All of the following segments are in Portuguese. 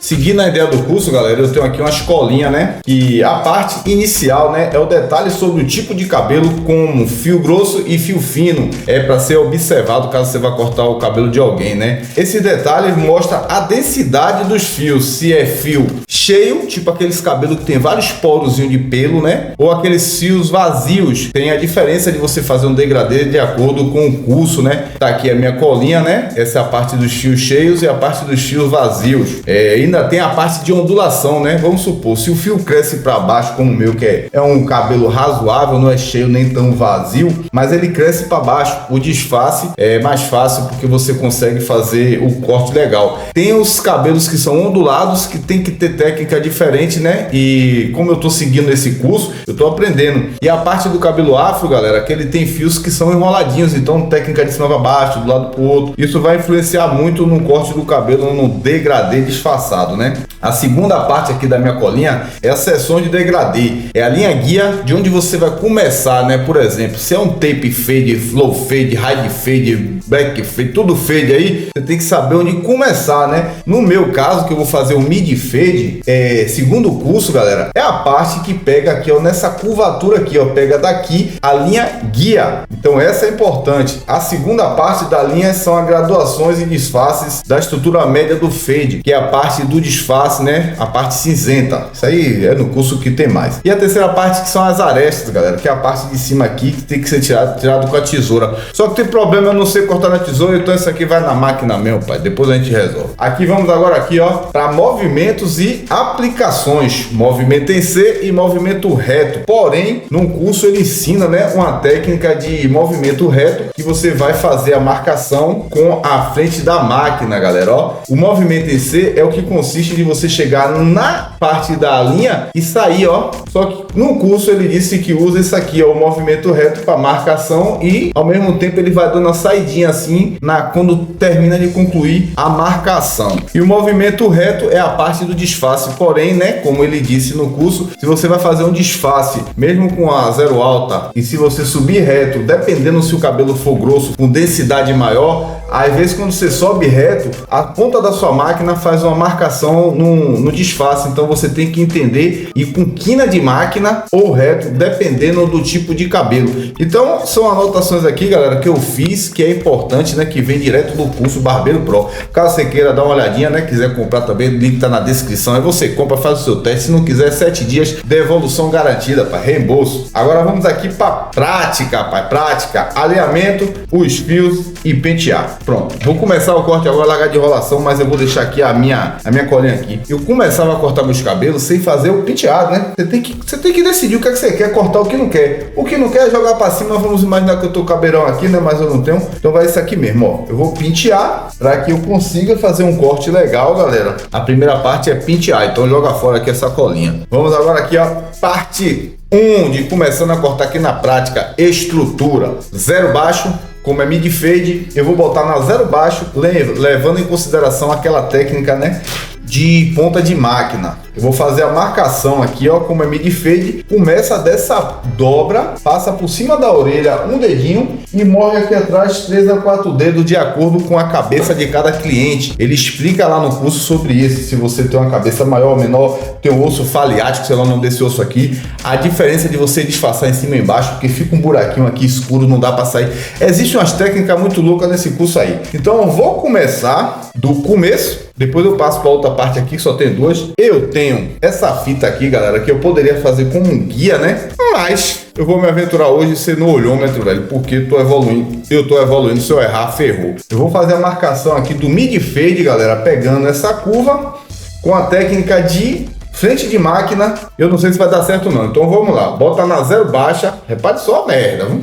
Seguindo a ideia do curso, galera, eu tenho aqui uma escolinha, né? Que a parte inicial, né, é o detalhe sobre o tipo de cabelo como fio grosso e fio fino. É para ser observado caso você vá cortar o cabelo de alguém, né? Esse detalhe mostra a densidade dos fios, se é fio cheio, tipo aqueles cabelos que tem vários porozinhos de pelo, né? Ou aqueles fios vazios. Tem a diferença de você fazer um degradê de acordo com o curso, né? Tá aqui a minha colinha, né? Essa é a parte dos fios cheios e a parte dos fios vazios. Ainda tem a parte de ondulação, né? Vamos supor, se o fio cresce para baixo, como o meu, que é um cabelo razoável, não é cheio nem tão vazio, mas ele cresce para baixo. O disfarce é mais fácil porque você consegue fazer o corte legal. Tem os cabelos que são ondulados, que tem que ter técnica diferente, né? E como eu tô seguindo esse curso, eu tô aprendendo. E a parte do cabelo afro, galera, que ele tem fios que são enroladinhos, então técnica de cima para baixo, do lado pro outro. Isso vai influenciar muito no corte do cabelo, no degradê disfarçado, né? A segunda parte aqui da minha colinha é a seção de degradê. É a linha guia de onde você vai começar, né? Por exemplo, se é um tape fade, low fade, high fade, black fade, tudo fade aí, você tem que saber onde começar, né? No meu caso, que eu vou fazer o mid fade, segundo o curso, galera, é a parte que pega aqui, ó, nessa curvatura aqui, ó, pega daqui a linha guia. Então essa é importante. A segunda parte da linha são as graduações e disfarces da estrutura média do fade, que é a parte do disfarce, né? A parte cinzenta. Isso aí é no curso que tem mais. E a terceira parte que são as arestas, galera, que é a parte de cima aqui que tem que ser tirado com a tesoura. Só que tem problema, eu não sei cortar na tesoura, então isso aqui vai na máquina mesmo, pai. Depois a gente resolve. Aqui vamos agora aqui, ó, para movimentos e aplicações. Movimento em C e movimento reto. Porém, no curso ele ensina, né, uma técnica de movimento reto que você vai fazer a marcação com a frente da máquina, galera, ó. O movimento em C é o que consiste de você chegar na parte da linha e sair, ó. Só que no curso ele disse que usa isso aqui, ó, o movimento reto para marcação e ao mesmo tempo ele vai dando uma saidinha assim quando termina de concluir a marcação. E o movimento reto é a parte do disfarce, porém, né, como ele disse no curso, se você vai fazer um disfarce mesmo com a zero alta e se você subir reto, dependendo se o cabelo for grosso, com densidade maior, às vezes quando você sobe reto, a ponta da sua máquina faz uma marcação no disfarce, então você tem que entender e com quina de máquina ou reto, dependendo do tipo de cabelo. Então são anotações aqui, galera, que eu fiz, que é importante, né, que vem direto do curso Barbeiro Pro. Caso você queira dar uma olhadinha, né, quiser comprar também, o link tá na descrição, aí você compra, faz o seu teste, se não quiser 7 dias, devolução garantida, para reembolso. Agora vamos aqui para prática, pai, prática, alinhamento, os fios e pentear. Pronto, vou começar o corte agora, largar de enrolação, mas eu vou deixar aqui a minha colinha aqui. Eu começava a cortar meus cabelos sem fazer o penteado, né? Você tem que decidir o que é que você quer, cortar o que não quer. O que não quer é jogar para cima, vamos imaginar que eu tô com cabeirão aqui, né? Mas eu não tenho, então vai isso aqui mesmo, ó. Eu vou pentear para que eu consiga fazer um corte legal, galera. A primeira parte é pentear, então joga fora aqui essa colinha. Vamos agora aqui, ó, parte 1 de começando a cortar aqui na prática, estrutura, zero baixo. Como é mid fade, eu vou botar na zero baixo, levando em consideração aquela técnica, né, de ponta de máquina. Eu vou fazer a marcação aqui, ó, como é mid fade, começa dessa dobra, passa por cima da orelha um dedinho e morre aqui atrás 3 a 4 dedos de acordo com a cabeça de cada cliente. Ele explica lá no curso sobre isso, se você tem uma cabeça maior ou menor, tem um osso faliático, sei lá o nome desse osso aqui, a diferença de você disfarçar em cima e embaixo, porque fica um buraquinho aqui escuro, não dá para sair. Existem umas técnicas muito loucas nesse curso aí. Então eu vou começar do começo, depois eu passo para outra parte aqui, que só tem duas. Eu tenho essa fita aqui, galera, que eu poderia fazer como um guia, né? Mas eu vou me aventurar hoje e ser no olhômetro, velho, porque eu tô evoluindo, se eu errar, ferrou. Eu vou fazer a marcação aqui do mid fade, galera, pegando essa curva com a técnica de frente de máquina. Eu não sei se vai dar certo não, então vamos lá. Bota na zero baixa, repare só a merda, viu?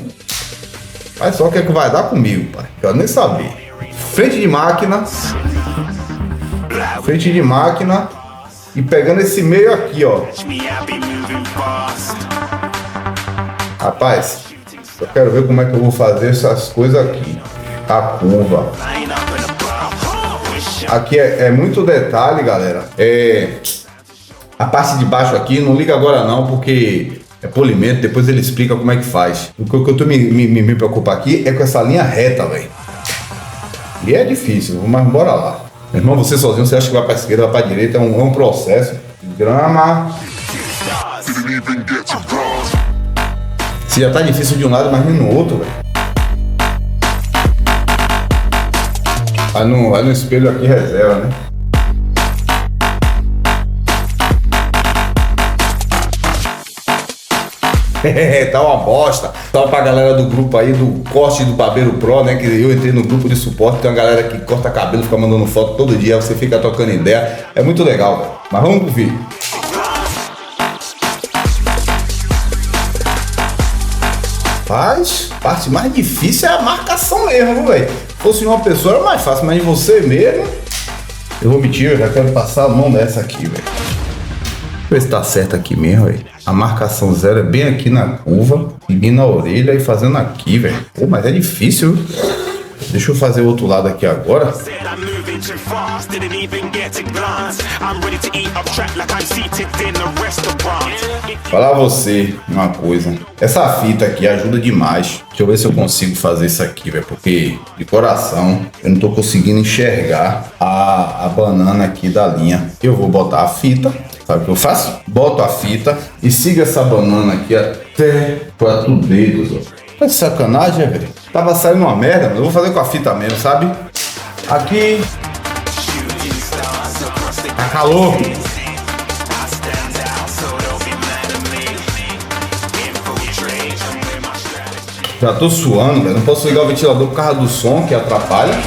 Olha só o que é que vai dar comigo, pai. Quero nem saber. Frente de máquina. Frente de máquina. E pegando esse meio aqui, ó. Rapaz, eu quero ver como é que eu vou fazer essas coisas aqui. A curva. Aqui é muito detalhe, galera. A parte de baixo aqui, não liga agora não, porque é polimento, depois ele explica como é que faz. O que eu tô me preocupar aqui é com essa linha reta, velho. E é difícil, mas bora lá. Meu irmão, você sozinho, você acha que vai pra esquerda, vai pra direita, é um processo. Grama. Se já tá difícil de um lado, imagina no outro, velho. Vai no espelho aqui, reserva, né? Tá uma bosta. Salve pra galera do grupo aí do corte do Barbeiro Pro, né? Que eu entrei no grupo de suporte. Tem uma galera que corta cabelo, fica mandando foto todo dia. Você fica trocando ideia. É muito legal, velho. Mas vamos pro vídeo. Mas a parte mais difícil é a marcação mesmo, velho. Se fosse uma pessoa era mais fácil, mas de você mesmo. Eu vou mentir, eu já quero passar a mão dessa aqui, velho. Ver se tá certo aqui mesmo, velho. A marcação zero é bem aqui na curva, seguindo na orelha e fazendo aqui, velho. Pô, mas é difícil, viu? Deixa eu fazer o outro lado aqui agora. Falar você uma coisa. Essa fita aqui ajuda demais. Deixa eu ver se eu consigo fazer isso aqui, velho. Porque, de coração, eu não tô conseguindo enxergar a banana aqui da linha. Eu vou botar a fita. Sabe o que eu faço? Boto a fita e sigo essa banana aqui até 4 dedos, ó. Tá de sacanagem, velho? Tava saindo uma merda, mas eu vou fazer com a fita mesmo, sabe? Aqui. Tá calor. Já tô suando, velho. Não posso ligar o ventilador por causa do som que atrapalha.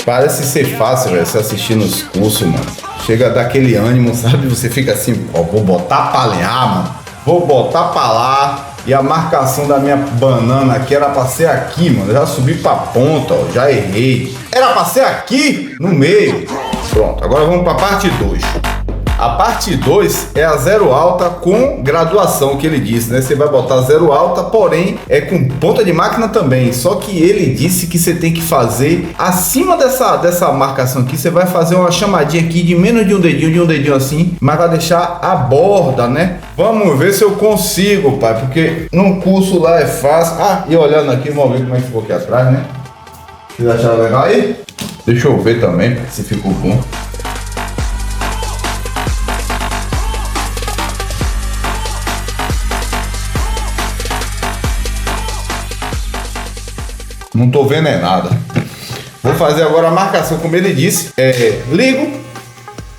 Parece ser fácil, velho, você assistir nos cursos, mano. Chega daquele ânimo, sabe? Você fica assim, ó, vou botar pra lenhar, mano. Vou botar pra lá. E a marcação da minha banana aqui era pra ser aqui, mano. Eu já subi pra ponta, ó, já errei. Era pra ser aqui, no meio. Pronto, agora vamos pra parte 2. A parte 2 é a zero alta com graduação, que ele disse, né? Você vai botar zero alta, porém é com ponta de máquina também. Só que ele disse que você tem que fazer acima dessa marcação aqui. Você vai fazer uma chamadinha aqui de menos de um dedinho assim, mas vai deixar a borda, né? Vamos ver se eu consigo, pai, porque no curso lá é fácil. Ah, e olhando aqui, vamos ver como é que ficou aqui atrás, né? Vocês acharam legal aí? Deixa eu ver também se ficou bom. Não tô vendo é nada. Vou fazer agora a marcação, como ele disse. Ligo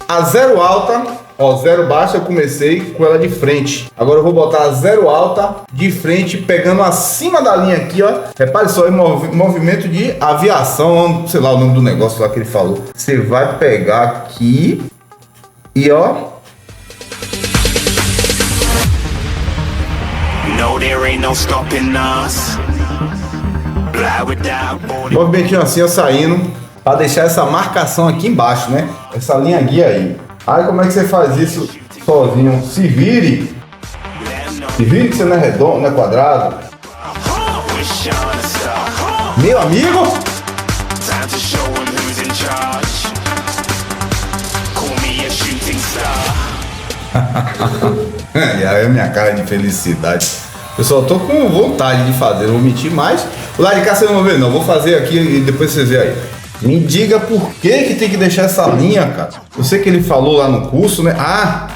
a zero alta, ó, zero baixa, eu comecei com ela de frente. Agora eu vou botar a zero alta de frente, pegando acima da linha aqui, ó. Repare só, movimento de aviação, sei lá o nome do negócio lá que ele falou. Você vai pegar aqui e ó. No, there ain't no stopping us. Movimentinho assim, ó, saindo para deixar essa marcação aqui embaixo, né? Essa linha guia aí. Aí como é que você faz isso sozinho? Se vire que você não é redondo, não é quadrado. Meu amigo! E aí é a minha cara de felicidade. Eu só tô com vontade de fazer, não vou mentir mais. Lá de cá vocês não vão ver, não. Vou fazer aqui e depois vocês veem aí. Me diga por que tem que deixar essa linha, cara. Eu sei que ele falou lá no curso, né? Ah,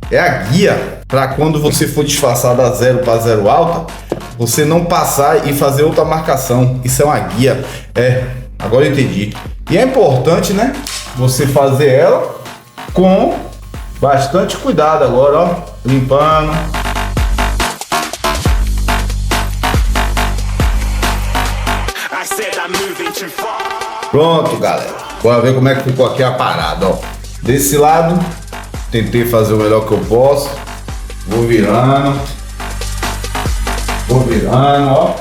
é a guia para quando você for disfarçar da zero para zero alta, você não passar e fazer outra marcação. Isso é uma guia. Agora eu entendi. E é importante, né? Você fazer ela com bastante cuidado agora, ó. Limpando. Pronto, galera. Bora ver como é que ficou aqui a parada, ó. Desse lado, tentei fazer o melhor que eu posso. Vou virando, ó.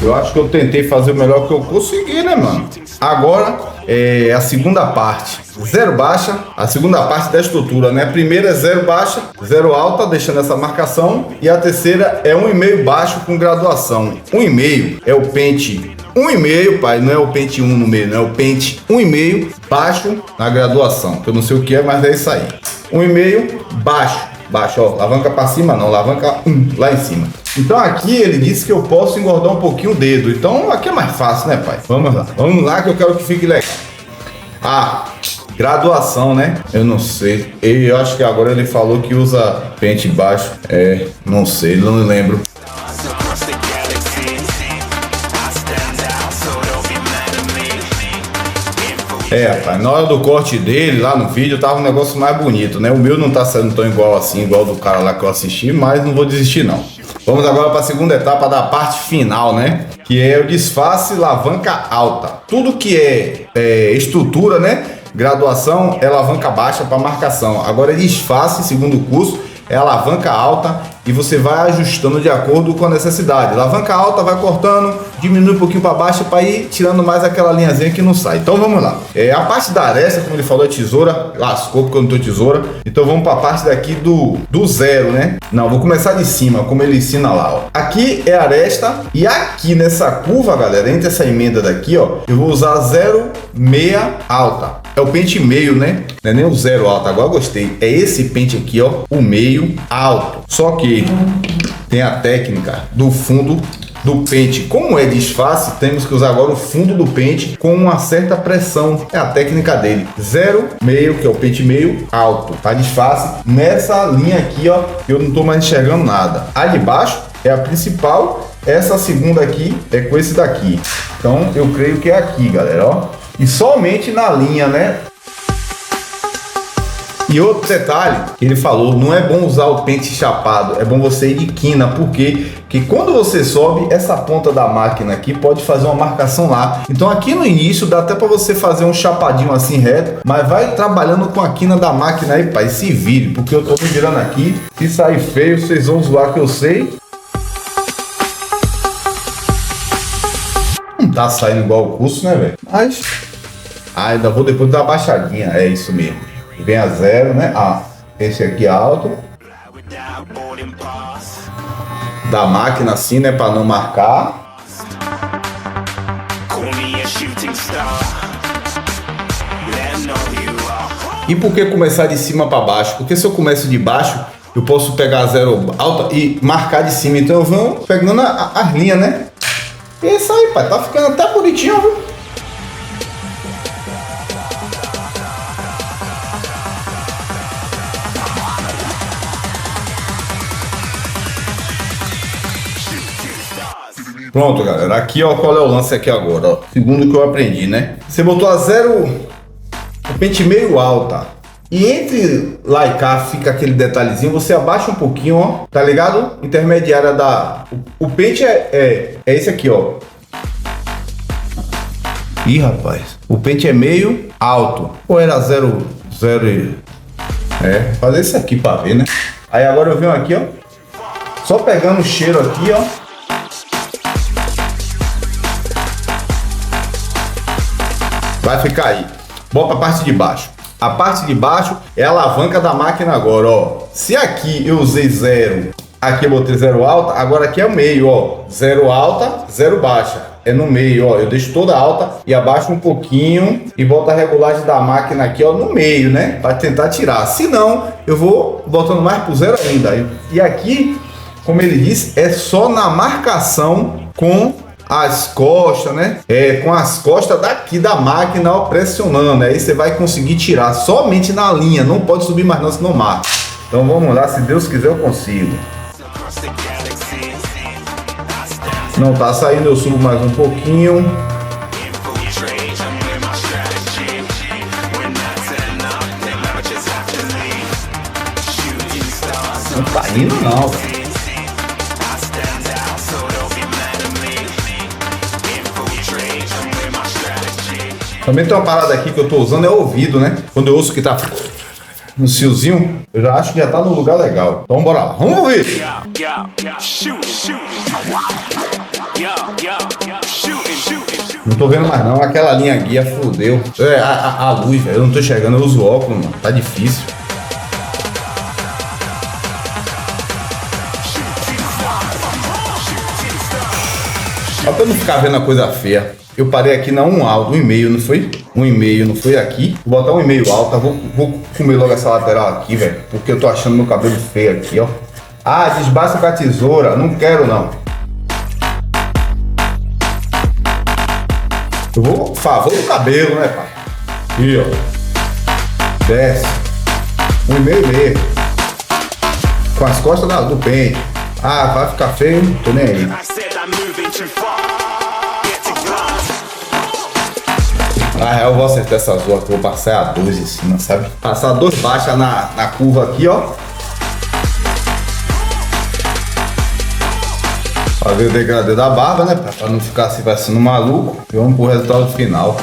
Eu acho que eu tentei fazer o melhor que eu consegui, né, mano? Agora é a segunda parte. Zero baixa, a segunda parte da estrutura, né? A primeira é zero baixa, zero alta, deixando essa marcação. E a terceira é 1,5 baixo com graduação. 1,5 é o pente 1,5, pai, não é o pente 1 no meio, não é o pente 1,5 baixo na graduação, que eu não sei o que é, mas é isso aí. 1,5 baixo, ó, alavanca pra cima não, alavanca 1 lá em cima. Então aqui ele disse que eu posso engordar um pouquinho o dedo, então aqui é mais fácil, né, pai? Vamos lá que eu quero que fique legal. Ah, graduação, né? Eu não sei, eu acho que agora ele falou que usa pente baixo, não sei, não lembro. Rapaz, na hora do corte dele, lá no vídeo, tava um negócio mais bonito, né? O meu não tá sendo tão igual assim, igual do cara lá que eu assisti, mas não vou desistir não. Vamos agora para a segunda etapa da parte final, né? Que é o disfarce alavanca alta. Tudo que é estrutura, né? Graduação é alavanca baixa para marcação. Agora disfarce, segundo o curso, é alavanca alta e você vai ajustando de acordo com a necessidade. Alavanca alta vai cortando, diminui um pouquinho para baixo para ir tirando mais aquela linhazinha que não sai. Então vamos lá. A parte da aresta, como ele falou, é tesoura. Lascou porque eu não tenho tesoura. Então vamos para a parte daqui do zero, né? Não, vou começar de cima, como ele ensina lá, ó. Aqui é a aresta e aqui nessa curva, galera, entre essa emenda daqui, ó, eu vou usar 0,6 alta. É o pente meio, né? Não é nem o 0 alto, agora eu gostei. É esse pente aqui, ó, o meio alto. Só que tem a técnica do fundo do pente. Como é disfarce, temos que usar agora o fundo do pente com uma certa pressão. É a técnica dele. 0,6, que é o pente meio alto. Tá disfarce nessa linha aqui, ó, que eu não tô mais enxergando nada. A de baixo é a principal. Essa segunda aqui é com esse daqui. Então eu creio que é aqui, galera, ó. E somente na linha, né? E outro detalhe que ele falou, não é bom usar o pente chapado, é bom você ir de quina, porque quando você sobe, essa ponta da máquina aqui pode fazer uma marcação lá. Então aqui no início dá até para você fazer um chapadinho assim reto, mas vai trabalhando com a quina da máquina aí, pai, se vire, porque eu tô me virando aqui, se sair feio, vocês vão zoar que eu sei. Não tá saindo igual o curso, né, velho? Mas ainda vou depois dar uma baixadinha, é isso mesmo. Vem a 0, né? Esse aqui é alto. Da máquina assim, né? Para não marcar. E por que começar de cima para baixo? Porque se eu começo de baixo, eu posso pegar a 0 alta e marcar de cima. Então eu vou pegando as linhas, né? E é isso aí, pai. Tá ficando até bonitinho, viu? Pronto, galera. Aqui, ó, qual é o lance aqui agora, ó. Segundo que eu aprendi, né? Você botou a 0, o pente meio alta. E entre lá e cá fica aquele detalhezinho. Você abaixa um pouquinho, ó. Tá ligado? Intermediária da... O pente é esse aqui, ó. Ih, rapaz. O pente é meio alto. Ou era 0... fazer isso aqui pra ver, né? Aí agora eu venho aqui, ó. Só pegando o cheiro aqui, ó. Vai ficar aí. Bota a parte de baixo. A parte de baixo é a alavanca da máquina agora, ó. Se aqui eu usei 0, aqui eu botei 0 alta, agora aqui é o meio, ó. 0 alta, 0 baixa. É no meio, ó. Eu deixo toda alta e abaixo um pouquinho e boto a regulagem da máquina aqui, ó, no meio, né? Para tentar tirar. Se não, eu vou botando mais pro 0 ainda. E aqui, como ele disse, é só na marcação com as costas, né? Com as costas daqui da máquina, ó, pressionando. Aí você vai conseguir tirar somente na linha. Não pode subir mais não, senão mata. Então vamos lá, se Deus quiser eu consigo. Não tá saindo, eu subo mais um pouquinho. Não tá indo não, velho. Também tem uma parada aqui que eu tô usando, é o ouvido, né? Quando eu ouço que tá no fiozinho, eu já acho que já tá no lugar legal. Então bora lá, vamos ouvir! Não tô vendo mais não, aquela linha guia fudeu. A luz, velho, eu não tô enxergando, eu uso óculos, mano. Tá difícil. Só pra não ficar vendo a coisa feia. Eu parei aqui na 1 alto, 1,5, não foi? 1,5, não foi aqui. Vou botar 1,5 alta. Vou comer logo essa lateral aqui, velho. Porque eu tô achando meu cabelo feio aqui, ó. Ah, desbaça com a tesoura. Não quero, não. Eu vou a favor do cabelo, né, pai? Aqui, ó. Desce. 1,5. Com as costas do pente. Ah, vai ficar feio, tô nem aí. Na real, eu vou acertar essa zona que eu vou passar a 2 em cima, sabe? Passar 2 baixas na curva aqui, ó. Fazer o degradê da barba, né? Pra não ficar assim parecendo maluco. E vamos pro resultado final.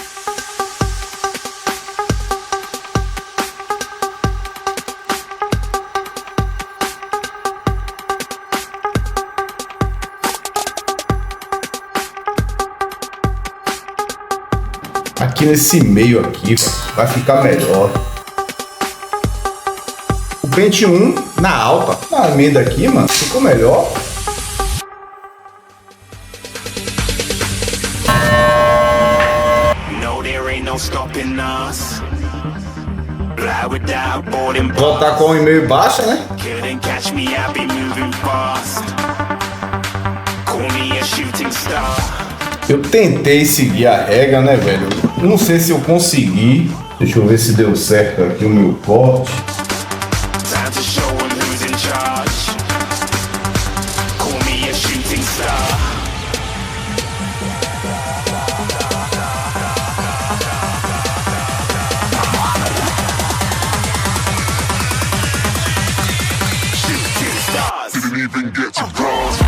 Aqui nesse meio aqui vai ficar melhor. O pente 1 na alta. Na emenda aqui, mano, ficou melhor. Voltar com 1,5 baixa, né? Eu tentei seguir a regra, né, velho? Eu não sei se eu consegui. Deixa eu ver se deu certo aqui o meu corte. Didn't even get to cross.